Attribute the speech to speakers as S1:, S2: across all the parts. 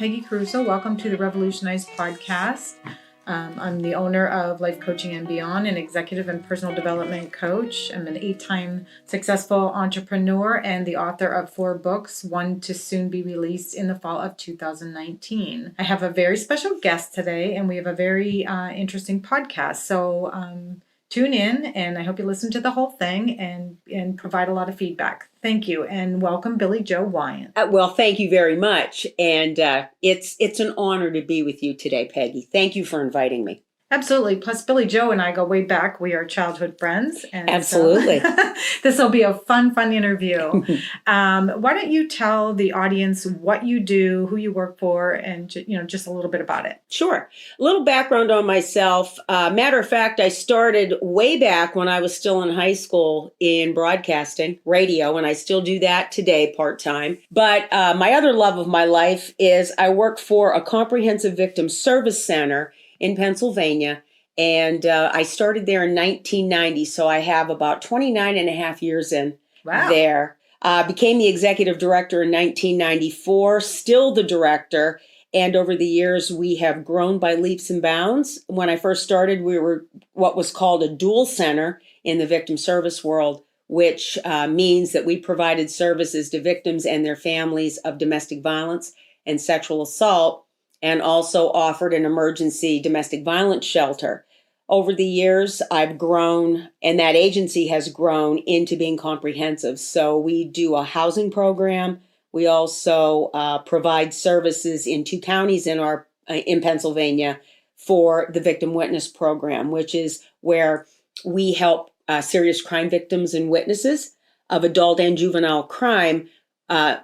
S1: Peggy Caruso. Welcome to the Revolutionize podcast. I'm the owner of Life Coaching and Beyond, an executive and personal development coach. I'm an 8-time successful entrepreneur and the author of 4 books, one to soon be released in the fall of 2019. I have a very special guest today, and we have a very interesting podcast. So tune in, and I hope you listen to the whole thing and provide a lot of feedback. Thank you, and welcome, Billie Jo Weyant.
S2: Well, thank you very much, and it's an honor to be with you today, Peggy. Thank you for inviting me.
S1: Absolutely. Plus, Billie Jo and I go way back. We are childhood friends. And
S2: absolutely.
S1: So this will be a fun interview. Why don't you tell the audience what you do, who you work for, and just a little bit about it?
S2: Sure. A little background on myself. Matter of fact, I started way back when I was still in high school in broadcasting, radio, and I still do that today part-time. But my other love of my life is I work for a comprehensive victim service center in Pennsylvania, and I started there in 1990, so I have about 29 and a half years in there. Became the executive director in 1994, still the director, and over the years we have grown by leaps and bounds. When I first started, we were what was called a dual center in the victim service world, which means that we provided services to victims and their families of domestic violence and sexual assault, and also offered an emergency domestic violence shelter. Over the years, I've grown, and that agency has grown into being comprehensive. So we do a housing program. We also provide services in 2 counties in Pennsylvania for the Victim Witness Program, which is where we help serious crime victims and witnesses of adult and juvenile crime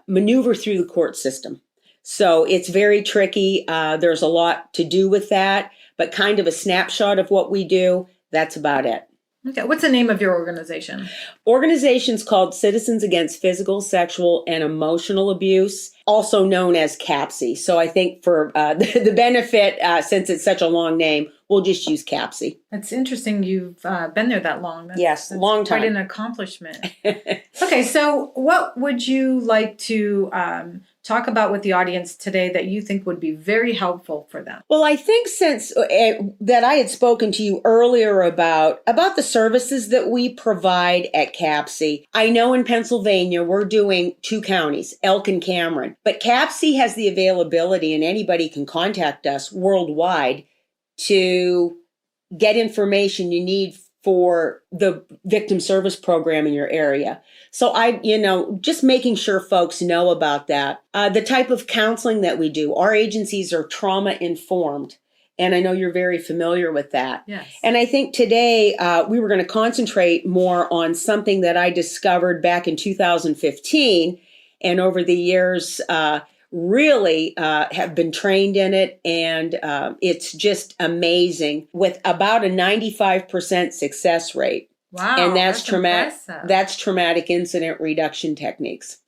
S2: maneuver through the court system. So it's very tricky. There's a lot to do with that, but kind of a snapshot of what we do. That's about it.
S1: Okay. What's the name of your organization?
S2: Organization's called Citizens Against Physical, Sexual, and Emotional Abuse, also known as CAPSEA. So I think for the benefit, since it's such a long name, we'll just use CAPSEA.
S1: It's interesting you've been there that long.
S2: Yes, long time.
S1: Quite an accomplishment. Okay, so what would you like to talk about with the audience today that you think would be very helpful for them?
S2: Well, I think since that I had spoken to you earlier about the services that we provide at CAPSEA, I know in Pennsylvania we're doing 2 counties, Elk and Cameron, but CAPSEA has the availability, and anybody can contact us worldwide to get information you need for the victim service program in your area. So just making sure folks know about that. The type of counseling that we do, our agencies are trauma informed. And I know you're very familiar with that.
S1: Yes.
S2: And I think today we were going to concentrate more on something that I discovered back in 2015. And over the years, really have been trained in it, and it's just amazing with about a 95% success rate.
S1: Wow,
S2: and that's traumatic.
S1: Impressive.
S2: That's traumatic incident reduction techniques.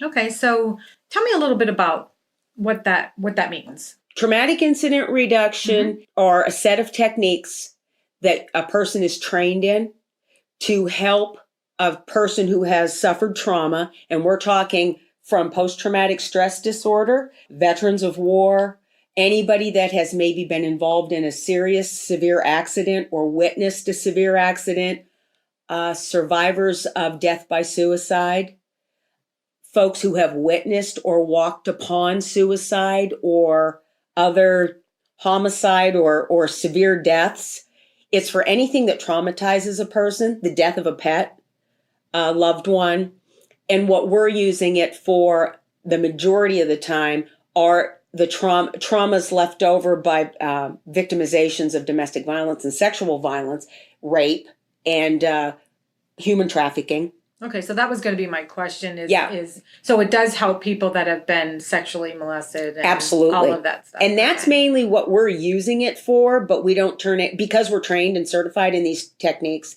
S1: Okay, so tell me a little bit about what that means.
S2: Traumatic incident reduction are a set of techniques that a person is trained in to help a person who has suffered trauma, and we're talking from post-traumatic stress disorder, veterans of war, anybody that has maybe been involved in a serious, severe accident or witnessed a severe accident, survivors of death by suicide, folks who have witnessed or walked upon suicide or other homicide or severe deaths. It's for anything that traumatizes a person, the death of a pet, a loved one. And what we're using it for the majority of the time are the traumas left over by victimizations of domestic violence and sexual violence, rape, and human trafficking.
S1: Okay, so that was going to be my question.
S2: Yeah.
S1: So it does help people that have been sexually molested and
S2: absolutely
S1: all of that stuff.
S2: And that's mainly what we're using it for, but we don't turn it, because we're trained and certified in these techniques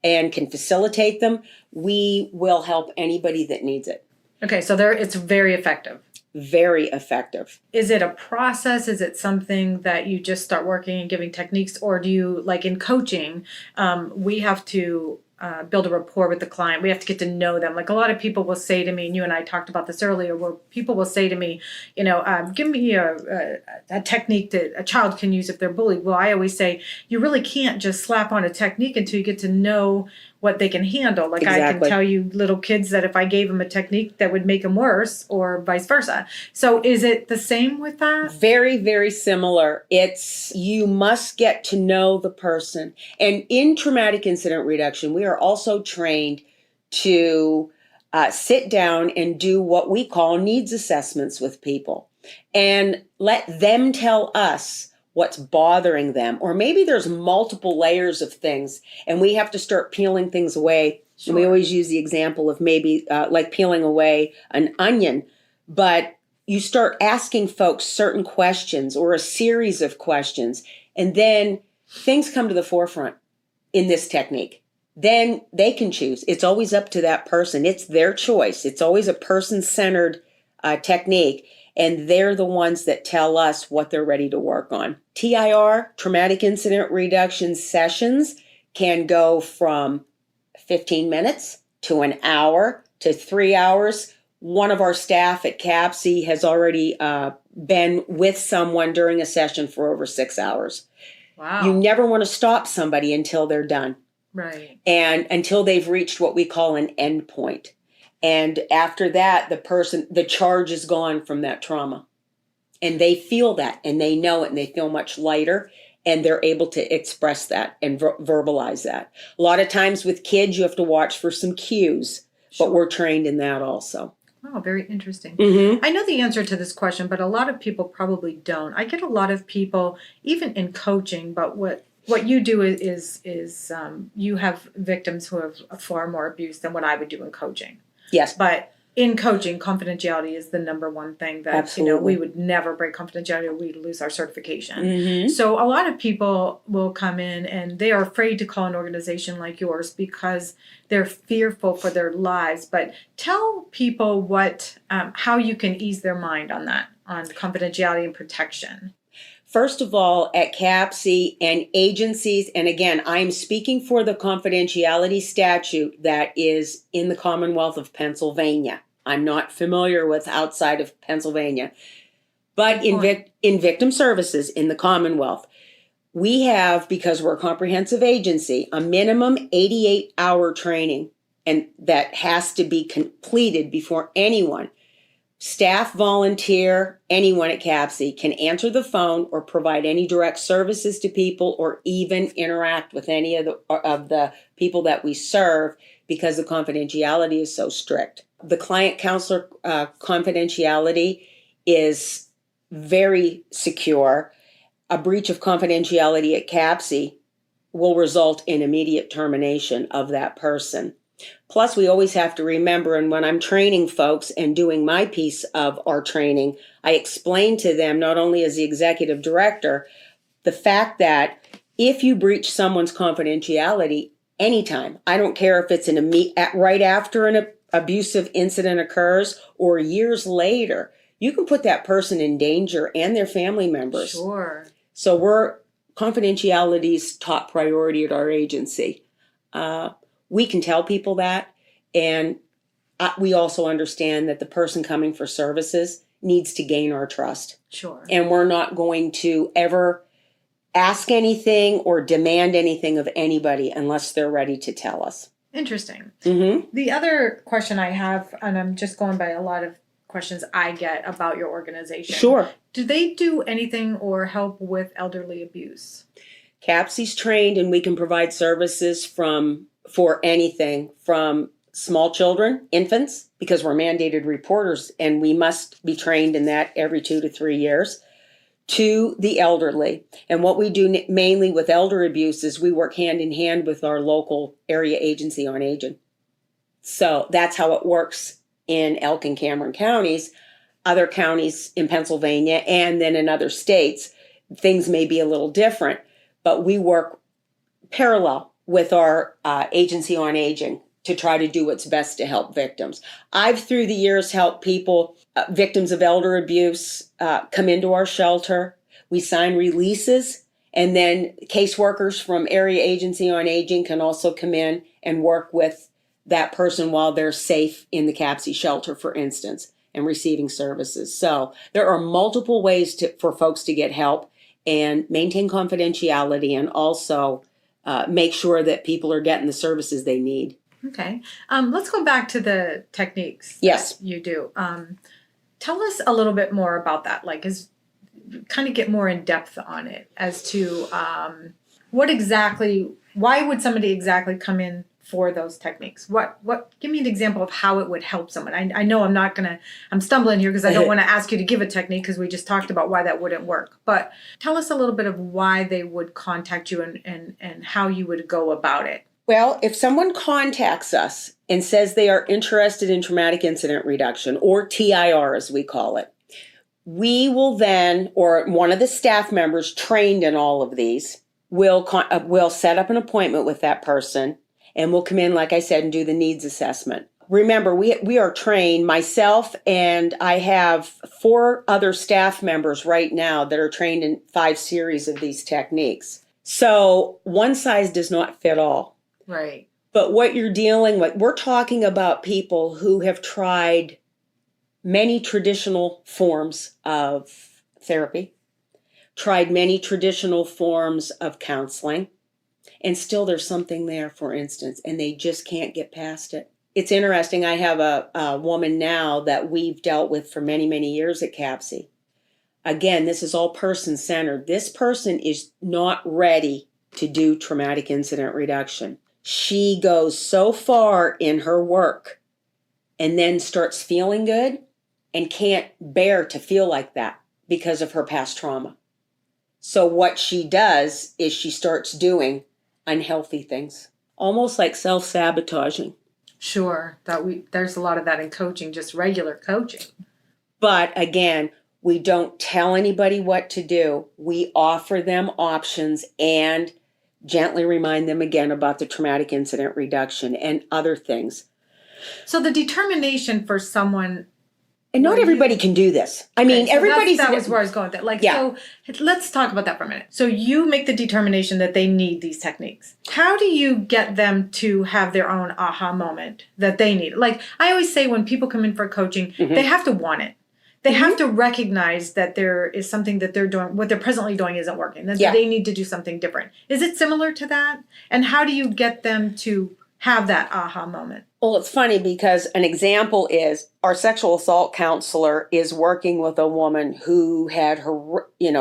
S2: and can facilitate them, we will help anybody that needs it.
S1: Okay, so it's very effective.
S2: Very effective.
S1: Is it a process? Is it something that you just start working and giving techniques? Or do you, like in coaching, we have to build a rapport with the client. We have to get to know them. Like a lot of people will say to me, and you and I talked about this earlier, where people will say to me, give me a technique that a child can use if they're bullied. Well, I always say, you really can't just slap on a technique until you get to know what they can handle. Like I can tell you little kids that if I gave them a technique that would make them worse or vice versa. So is it the same with that?
S2: Very, very similar. You must get to know the person. And in traumatic incident reduction, we are also trained to sit down and do what we call needs assessments with people and let them tell us what's bothering them. Or maybe there's multiple layers of things and we have to start peeling things away. Sure. And we always use the example of maybe like peeling away an onion. But you start asking folks certain questions or a series of questions, and then things come to the forefront in this technique. Then they can choose. It's always up to that person. It's their choice. It's always a person-centered technique. And they're the ones that tell us what they're ready to work on. TIR, traumatic incident reduction sessions, can go from 15 minutes to an hour to 3 hours. One of our staff at CAPSEA has already been with someone during a session for over 6 hours.
S1: Wow.
S2: You never want to stop somebody until they're done.
S1: Right.
S2: And until they've reached what we call an end point. And after that, the charge is gone from that trauma. And they feel that and they know it and they feel much lighter and they're able to express that and verbalize that. A lot of times with kids, you have to watch for some cues, but we're trained in that also.
S1: Oh, very interesting.
S2: Mm-hmm.
S1: I know the answer to this question, but a lot of people probably don't. I get a lot of people, even in coaching, but what you do is you have victims who have far more abuse than what I would do in coaching.
S2: Yes.
S1: But in coaching, confidentiality is the number one thing that
S2: Absolutely.
S1: We would never break confidentiality or we'd lose our certification.
S2: Mm-hmm.
S1: So a lot of people will come in and they are afraid to call an organization like yours because they're fearful for their lives. But tell people how you can ease their mind on that, on confidentiality and protection.
S2: First of all, at CAPSEA and agencies, and again, I'm speaking for the confidentiality statute that is in the Commonwealth of Pennsylvania. I'm not familiar with outside of Pennsylvania. But in victim services in the Commonwealth, we have, because we're a comprehensive agency, a minimum 88-hour training, and that has to be completed before anyone, staff, volunteer, anyone at CAPSEA can answer the phone or provide any direct services to people or even interact with any of the people that we serve because the confidentiality is so strict. The client counselor confidentiality is very secure. A breach of confidentiality at CAPSEA will result in immediate termination of that person. Plus, we always have to remember, and when I'm training folks and doing my piece of our training, I explain to them, not only as the executive director, the fact that if you breach someone's confidentiality anytime, I don't care if it's right after an abusive incident occurs or years later, you can put that person in danger and their family members.
S1: Sure.
S2: So confidentiality's top priority at our agency. We can tell people that, and we also understand that the person coming for services needs to gain our trust.
S1: Sure.
S2: And we're not going to ever ask anything or demand anything of anybody unless they're ready to tell us.
S1: Interesting.
S2: Mm-hmm.
S1: The other question I have, and I'm just going by a lot of questions I get about your organization.
S2: Sure.
S1: Do they do anything or help with elderly abuse?
S2: CAPSEA's trained, and we can provide services for anything from small children, infants, because we're mandated reporters and we must be trained in that every 2 to 3 years, to the elderly. And what we do mainly with elder abuse is we work hand in hand with our local area agency on aging. So that's how it works in Elk and Cameron counties. Other counties in Pennsylvania and then in other states, things may be a little different, but we work parallel with our agency on aging to try to do what's best to help victims. I've, through the years, helped people, victims of elder abuse, come into our shelter. We sign releases, And then caseworkers from Area Agency on Aging can also come in and work with that person while they're safe in the CAPSEA shelter, for instance, and receiving services. So there are multiple ways for folks to get help and maintain confidentiality, and also make sure that people are getting the services they need.
S1: Okay. Let's go back to the techniques
S2: Yes.
S1: that you do. Tell us a little bit more about that. Kind of get more in depth on it as to why would somebody exactly come in for those techniques? Give me an example of how it would help someone. I know I'm stumbling here because I don't want to ask you to give a technique because we just talked about why that wouldn't work. But tell us a little bit of why they would contact you and how you would go about it.
S2: Well, if someone contacts us and says they are interested in traumatic incident reduction, or TIR as we call it, we will then, or one of the staff members trained in all of these, will set up an appointment with that person, and we'll come in, like I said, and do the needs assessment. Remember, we are trained, myself, and I have 4 other staff members right now that are trained in 5 series of these techniques. So one size does not fit all.
S1: Right.
S2: But what you're dealing with, we're talking about people who have tried many traditional forms of therapy, tried many traditional forms of counseling, and still there's something there, for instance, and they just can't get past it. It's interesting. I have a woman now that we've dealt with for many, many years at CAPSEA. Again, this is all person-centered. This person is not ready to do traumatic incident reduction. She goes so far in her work and then starts feeling good and can't bear to feel like that because of her past trauma. So what she does is she starts doing unhealthy things, almost like self-sabotaging.
S1: Sure, there's a lot of that in coaching, just regular coaching.
S2: But again, we don't tell anybody what to do. We offer them options and gently remind them again about the traumatic incident reduction and other things.
S1: So the determination for someone...
S2: And not everybody can do this. I mean,
S1: so
S2: everybody's...
S1: That was where I was going with it. So let's talk about that for a minute. So you make the determination that they need these techniques. How do you get them to have their own aha moment that they need? I always say when people come in for coaching, they have to want it. They have to recognize that there is something that they're doing, what they're presently doing isn't working, that they need to do something different. Is it similar to that? And how do you get them to have that aha moment?
S2: Well, it's funny because an example is our sexual assault counselor is working with a woman who had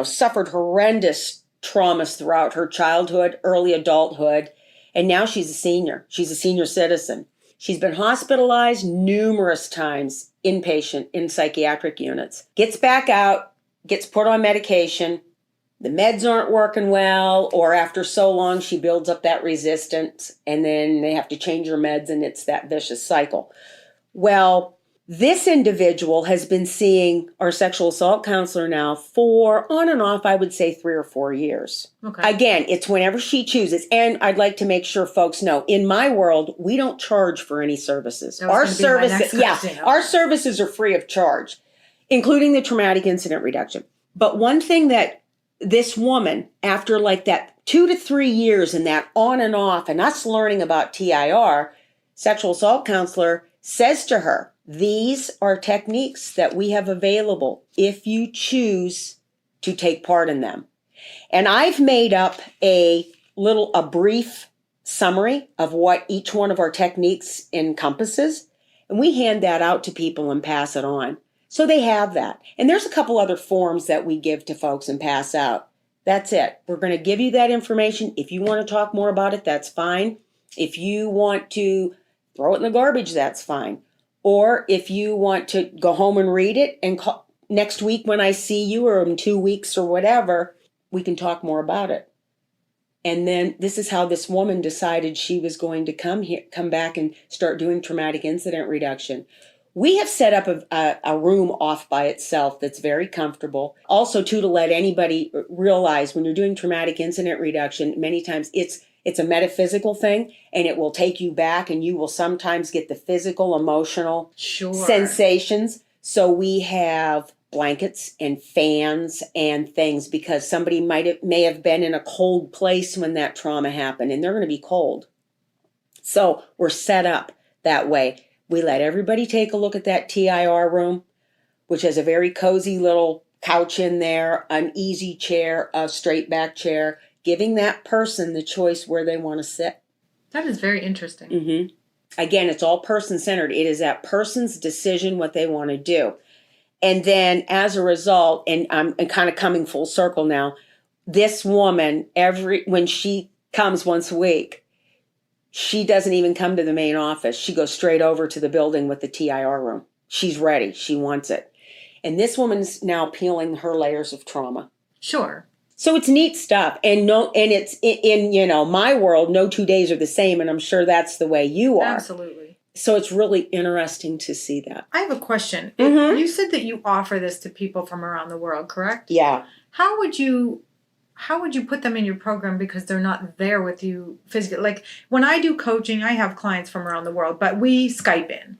S2: suffered horrendous traumas throughout her childhood, early adulthood, and now she's a senior. She's a senior citizen. She's been hospitalized numerous times, inpatient in psychiatric units. Gets back out, gets put on medication. The meds aren't working well, or after so long, she builds up that resistance, and then they have to change her meds, and it's that vicious cycle. Well, this individual has been seeing our sexual assault counselor now for, on and off, I would say 3 or 4 years. Okay. Again, it's whenever she chooses. And I'd like to make sure folks know, in my world, we don't charge for any services. Our services are free of charge, including the traumatic incident reduction. But one thing that this woman, after that 2 to 3 years and that on and off and us learning about TIR, sexual assault counselor says to her, these are techniques that we have available if you choose to take part in them. And I've made up a brief summary of what each one of our techniques encompasses, and we hand that out to people and pass it on. So they have that. And there's a couple other forms that we give to folks and pass out. That's it. We're going to give you that information. If you want to talk more about it, that's fine. If you want to throw it in the garbage, that's fine. Or if you want to go home and read it and call next week when I see you, or in 2 weeks or whatever, we can talk more about it. And then this is how this woman decided she was going to come back and start doing traumatic incident reduction. We have set up a room off by itself that's very comfortable. Also, too, to let anybody realize when you're doing traumatic incident reduction, many times it's a metaphysical thing, and it will take you back, and you will sometimes get the physical, emotional sensations. So we have blankets and fans and things because somebody may have been in a cold place when that trauma happened and they're going to be cold. So we're set up that way. We let everybody take a look at that TIR room, which has a very cozy little couch in there, an easy chair, a straight back chair, giving that person the choice where they want to sit.
S1: That is very interesting.
S2: Mm-hmm. Again, it's all person-centered. It is that person's decision what they want to do. And then as a result, and I'm kind of coming full circle now, this woman, when she comes once a week, she doesn't even come to the main office. She goes straight over to the building with the TIR room. She's ready. She wants it. And this woman's now peeling her layers of trauma.
S1: Sure.
S2: So it's neat stuff. And it's in my world, no 2 days are the same. And I'm sure that's the way you are.
S1: Absolutely.
S2: So it's really interesting to see that.
S1: I have a question.
S2: Mm-hmm.
S1: You said that you offer this to people from around the world, correct?
S2: Yeah.
S1: How would you put them in your program because they're not there with you physically? Like when I do coaching, I have clients from around the world, but we Skype in.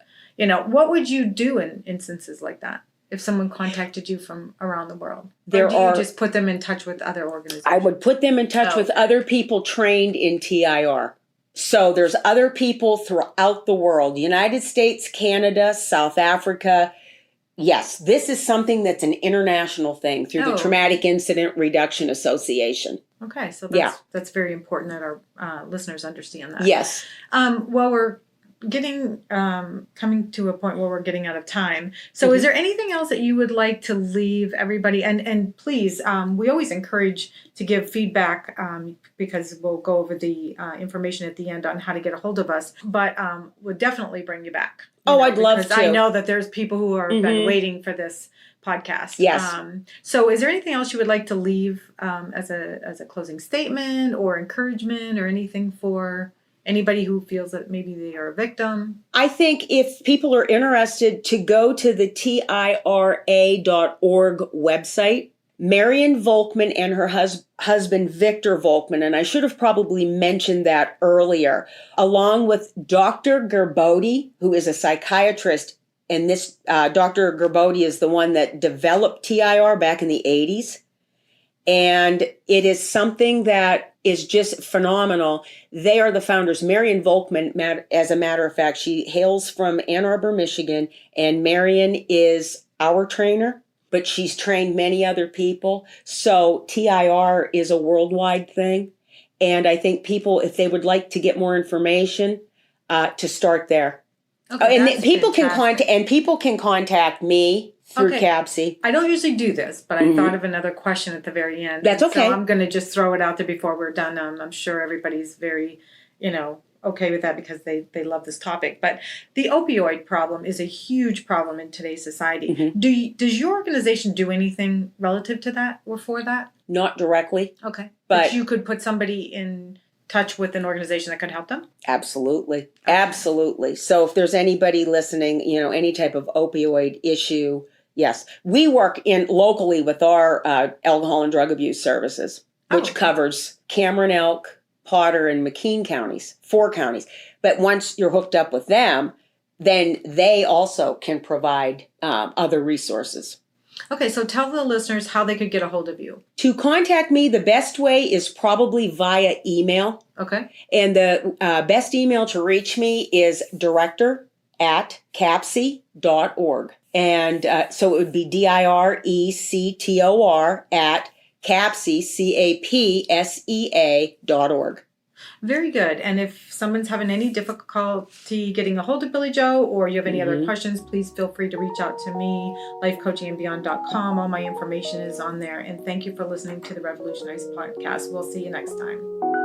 S1: What would you do in instances like that? If someone contacted you from around the world? Or do you just put them in touch with other organizations?
S2: I would put them in touch with other people trained in TIR. So there's other people throughout the world, United States, Canada, South Africa. Yes, this is something that's an international thing through the Traumatic Incident Reduction Association.
S1: Okay, so that's very important that our listeners understand that.
S2: Yes.
S1: Well, we're getting coming to a point where we're getting out of time. So is there anything else that you would like to leave everybody? And please, we always encourage to give feedback because we'll go over the information at the end on how to get a hold of us. But we'll definitely bring you back.
S2: I'd love to.
S1: I know that there's people who have been waiting for this podcast.
S2: Yes.
S1: So is there anything else you would like to leave as a closing statement or encouragement or anything for anybody who feels that maybe they are a victim?
S2: I think if people are interested to go to the TIRA.org website, Marion Volkman and her husband, Victor Volkman, and I should have probably mentioned that earlier, along with Dr. Gerbode, who is a psychiatrist, and this Dr. Gerbode is the one that developed TIR back in the 80s. And it is something that is just phenomenal. They are the founders. Marion Volkman, as a matter of fact, she hails from Ann Arbor, Michigan, and Marion is our trainer, but she's trained many other people. So TIR is a worldwide thing. And I think people, if they would like to get more information, to start there.
S1: Okay,
S2: and people can contact me through CAPSEA.
S1: I don't usually do this, but I thought of another question at the very end.
S2: That's okay.
S1: So I'm going to just throw it out there before we're done. I'm sure everybody's very, okay with that because they love this topic. But the opioid problem is a huge problem in today's society. Does your organization do anything relative to that or for that?
S2: Not directly.
S1: Okay. But you could put somebody in touch with an organization that could help them?
S2: Absolutely. Okay. Absolutely. So if there's anybody listening, any type of opioid issue, yes. We work locally with our alcohol and drug abuse services, which covers Cameron, Elk, Potter, and McKean counties, 4 counties. But once you're hooked up with them, then they also can provide other resources.
S1: Okay, so tell the listeners how they could get a hold of you.
S2: To contact me, the best way is probably via email.
S1: Okay. And
S2: the best email to reach me is director@CAPSEA.org. And so it would be DIRECTOR at CAPSEA, CAPSEA.org.
S1: Very good. And if someone's having any difficulty getting a hold of Billie Jo, or you have any other questions, please feel free to reach out to me, lifecoachingandbeyond.com. All my information is on there. And thank you for listening to the Revolutionize podcast. We'll see you next time.